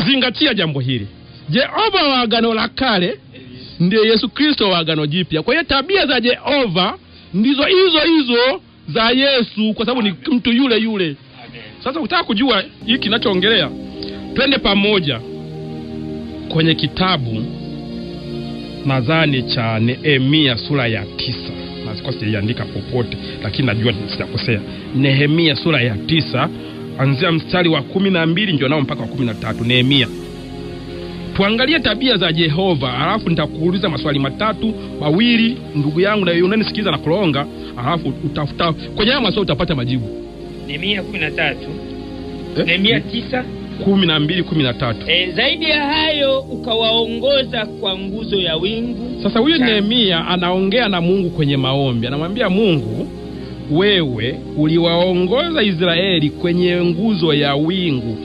zingatia jambo hili. Jehova wa Agano la Kale ndiye Yesu Kristo wa Agano Jipya. Kwa hiyo tabia za Jehova ndizo hizo za Yesu, kwa sababu ni mtu yule yule. Sasa ukitaka kujua hiki kinachoongelea, twende pamoja kwenye kitabu nadhani cha Nehemia sura ya 9. Na sikosi iandika popote, lakini najua sitakosea. Nehemia sura ya 9 anzia mstari wa 12 ndio nao mpaka wa 13. Nehemia. Tuangalie tabia za Jehova, alafu nitakuuliza maswali matatu mawili ndugu yangu, na unanisikiza na kulonga, alafu utafuta kwenye haya maswali utapata majibu. Nehemia 13. Nehemia 9 12 13. Zaidi ya hayo ukawaongoza kwa nguzo ya wingu. Sasa huyu Nehemia anaongea na Mungu kwenye maombi. Anamwambia Mungu, wewe uliwaongoza Israeli kwenye nguzo ya wingu.